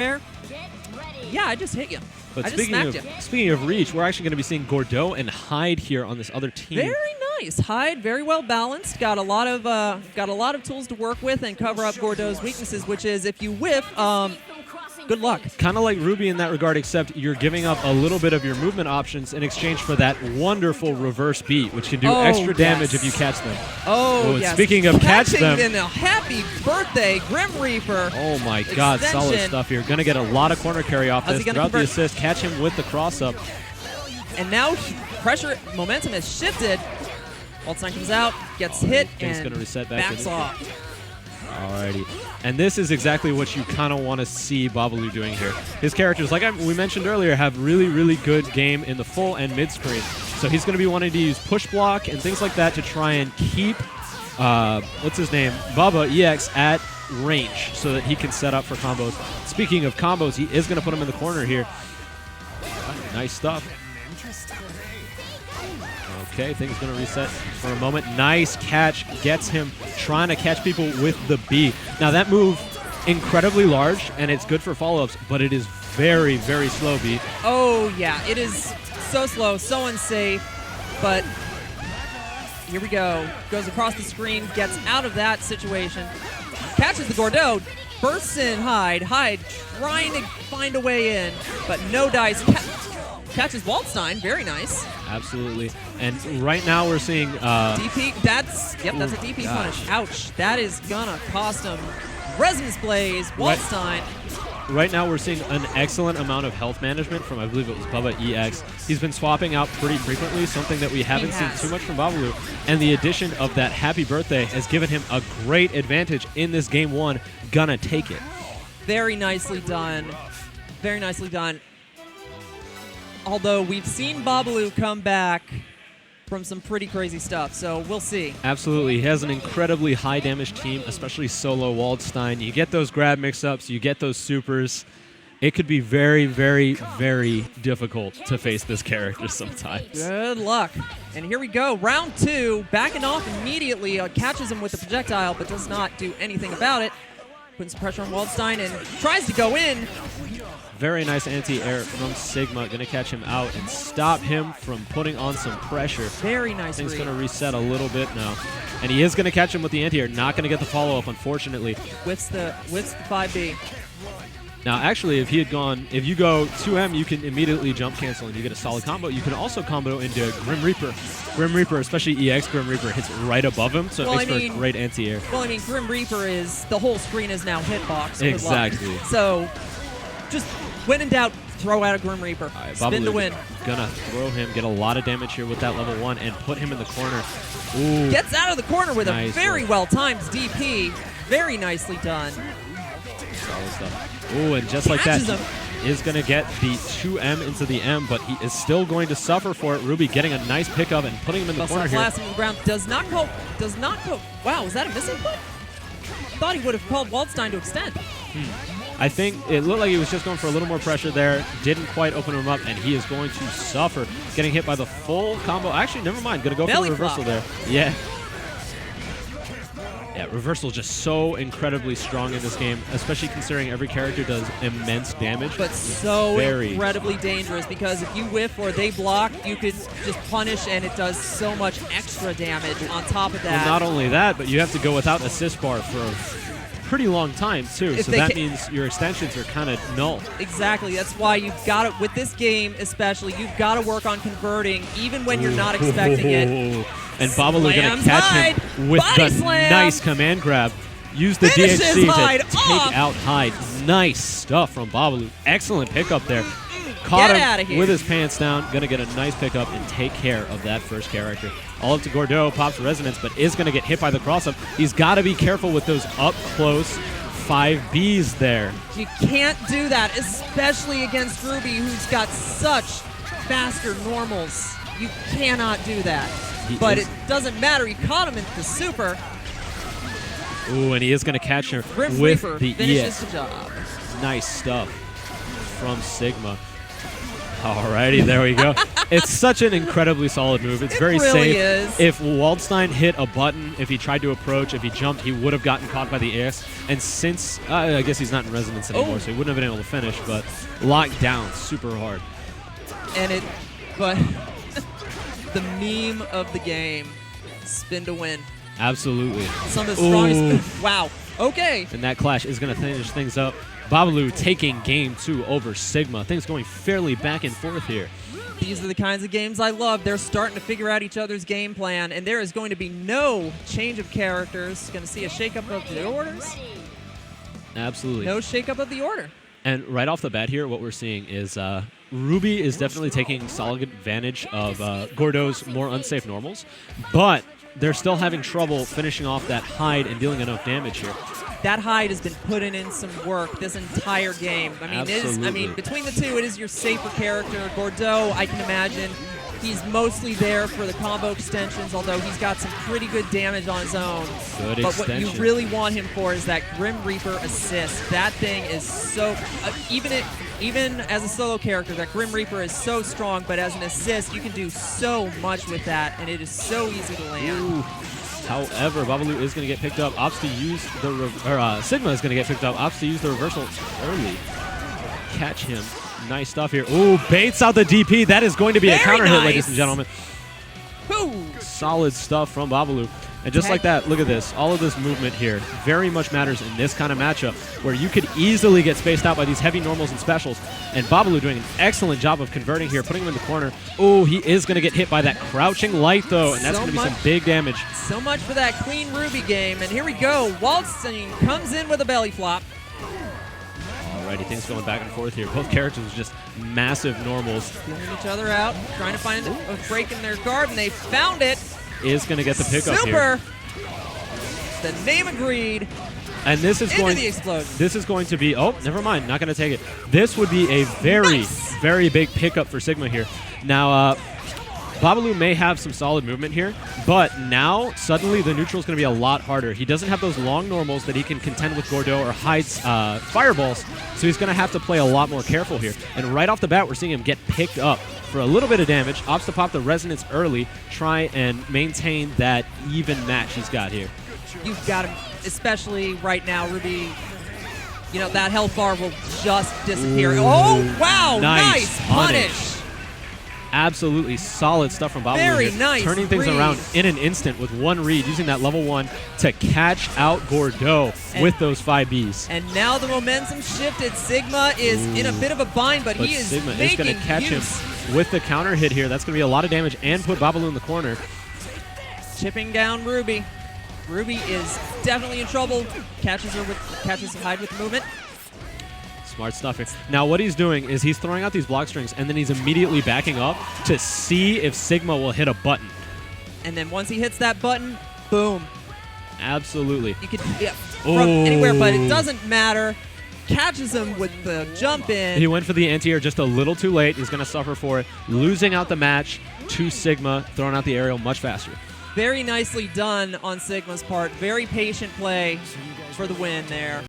Yeah, I just hit you. But I just smacked you. speaking of reach, we're actually going to be seeing Gordeau and Hyde here on this other team. Very nice. Hyde, very well balanced. Got a lot of tools to work with and cover up Gordeau's weaknesses, which is if you whiff, good luck. Kind of like Ruby in that regard, except you're giving up a little bit of your movement options in exchange for that wonderful reverse beat, which can do extra damage if you catch them. Oh, yes. Speaking of catch them. In a happy birthday, Grim Reaper. Oh, my God. Solid stuff here. Going to get a lot of corner carry off this. Throughout the assist, catch him with the cross-up. And now pressure, momentum has shifted. Waldstein comes out, gets hit, and gonna reset back backs off. Alrighty. And this is exactly what you kind of want to see Babbaloo doing here. His characters, like we mentioned earlier, have really, really good game in the full and mid screen. So he's going to be wanting to use push block and things like that to try and keep, what's his name, Bubba EX at range so that he can set up for combos. Speaking of combos, he is going to put him in the corner here. Nice stuff. Okay, things going to reset for a moment. Nice catch. Gets him trying to catch people with the B. Now, that move, incredibly large, and it's good for follow-ups, but it is very, very slow, B. Oh, yeah. It is so slow, so unsafe. But here we go. Goes across the screen, gets out of that situation. Catches the Gordeau. Bursts in Hyde. Hyde trying to find a way in, but no dice. Catches Waldstein. Very nice. Absolutely. And right now we're seeing DP. That's a DP punish. Ouch. That is gonna cost him. Resonance Blaze. Waldstein. Right now we're seeing an excellent amount of health management from, I believe it was Bubba EX. He's been swapping out pretty frequently, something that we haven't seen too much from Babbaloo. And the addition of that happy birthday has given him a great advantage in this game one. Gonna take it. Very nicely done. Very nicely done. Although we've seen Babbaloo come back from some pretty crazy stuff, so we'll see. Absolutely. He has an incredibly high damage team, especially solo Waldstein. You get those grab mix-ups, you get those supers. It could be very, very, very difficult to face this character sometimes. Good luck. And here we go. Round two, backing off immediately, catches him with the projectile, but does not do anything about it. Putting some pressure on Waldstein and tries to go in. Very nice anti-air from Sigma. Going to catch him out and stop him from putting on some pressure. Very nice. Things going to reset a little bit now. And he is going to catch him with the anti-air. Not going to get the follow-up, unfortunately. Whiffs the 5B. Now, actually, if you go 2M, you can immediately jump cancel and you get a solid combo. You can also combo into Grim Reaper. Grim Reaper, especially EX Grim Reaper, hits right above him, so it makes for a great anti-air. Well, I mean, Grim Reaper is, the whole screen is now hitbox. Exactly. So, just when in doubt, throw out a Grim Reaper. Right, Spin to win. Gonna throw him, get a lot of damage here with that level 1, and put him in the corner. Ooh. Gets out of the corner with a very well-timed DP. Very nicely done. Solid stuff. Ooh, and just like that, he is going to get the 2M into the M, but he is still going to suffer for it. Ruby getting a nice pickup and putting him in the corner here. Blast him to the ground. Does not go. Wow, was that a missing clip? Thought he would have called Waldstein to extend. I think it looked like he was just going for a little more pressure there. Didn't quite open him up, and he is going to suffer. Getting hit by the full combo. Actually, never mind. Going to go for the reversal there. Yeah. Yeah, reversal just so incredibly strong in this game, especially considering every character does immense damage. But so incredibly dangerous because if you whiff or they block, you could just punish and it does so much extra damage on top of that. Well, not only that, but you have to go without assist bar for a pretty long time too. So that means your extensions are kind of null. Exactly. That's why you've got to, with this game especially, you've got to work on converting even when you're not expecting it. And Babbaloo going to catch him with the nice command grab. Use the DHC to take out Hyde. Nice stuff from Babbaloo. Excellent pickup there. Caught him with his pants down. Going to get a nice pickup and take care of that first character. All up to Gordeau. Pops resonance, but is going to get hit by the cross-up. He's got to be careful with those up-close 5Bs there. You can't do that, especially against Ruby, who's got such faster normals. You cannot do that. But it doesn't matter. He caught him into the super. Ooh, and he is going to catch her Grim with Reaper the finishes the job. Nice stuff from Sigma. Alrighty, there we go. It's such an incredibly solid move. It's very really safe. is. If Waldstein hit a button, if he tried to approach, if he jumped, he would have gotten caught by the ace. And since, I guess he's not in resonance anymore, so he wouldn't have been able to finish, but locked down super hard. And but the meme of the game, spin to win. Absolutely. Some of the strongest. Wow. Okay. And that clash is going to finish things up. Babbaloo taking game 2 over Sigma. Things going fairly back and forth here. These are the kinds of games I love. They're starting to figure out each other's game plan, and there is going to be no change of characters. Going to see a shakeup of the orders. Absolutely. No shakeup of the order. And right off the bat here, what we're seeing is Ruby is definitely taking solid advantage of Gordeau's more unsafe normals, but they're still having trouble finishing off that hide and dealing enough damage here. That hide has been putting in some work this entire game. I mean, between the two, it is your safer character. Gordeau, I can imagine, he's mostly there for the combo extensions, although he's got some pretty good damage on his own. Good but extension. what you really want him for is that Grim Reaper assist. That thing is so... even as a solo character, that Grim Reaper is so strong, but as an assist, you can do so much with that, and it is so easy to land. Ooh. However, Babbaloo is going to get picked up. Opts to use the Sigma is going to get picked up. Opts to use the reversal early. Catch him. Nice stuff here. Ooh, baits out the DP. That is going to be a counter hit, ladies and gentlemen. Woo. Solid stuff from Babbaloo. And just like that, look at this. All of this movement here very much matters in this kind of matchup where you could easily get spaced out by these heavy normals and specials. And Babbaloo doing an excellent job of converting here, putting him in the corner. Oh, he is going to get hit by that crouching light, though, and that's going to be some big damage. So much for that clean Ruby game. And here we go. Waldstein comes in with a belly flop. Alrighty, things going back and forth here. Both characters just massive normals. Feeling each other out, trying to find a break in their guard, and they found it. Is going to get the pickup here. The name agreed. And this is going. The explosion. This is going to be. Oh, never mind. Not going to take it. This would be a very, very big pickup for Sigma here. Now, Babbaloo may have some solid movement here, but now suddenly the neutral is going to be a lot harder. He doesn't have those long normals that he can contend with Gordeau or hides fireballs, so he's going to have to play a lot more careful here. And right off the bat, we're seeing him get picked up for a little bit of damage. Opts to pop the resonance early, try and maintain that even match he's got here. You've got him, especially right now, Ruby. You know, that health bar will just disappear. Ooh, oh, wow. Nice punish. Absolutely solid stuff from Babbaloo. Very here. nice. Turning things around in an instant with one read, using that level 1 to catch out Gordeau with those 5Bs. And now the momentum shifted. Sigma is in a bit of a bind, but he is Sigma making is going to catch use. him with the counter hit here. That's going to be a lot of damage and put Babbaloo in the corner. Chipping down Ruby. Ruby is definitely in trouble. Catches the hide with movement. Smart stuff here. Now what he's doing is he's throwing out these block strings and then he's immediately backing up to see if Sigma will hit a button. And then once he hits that button, boom. Absolutely. You could from anywhere, but it doesn't matter. Catches him with the jump in. He went for the anti-air just a little too late. He's going to suffer for it. Losing out the match to Sigma, throwing out the aerial much faster. Very nicely done on Sigma's part. Very patient play for the win there.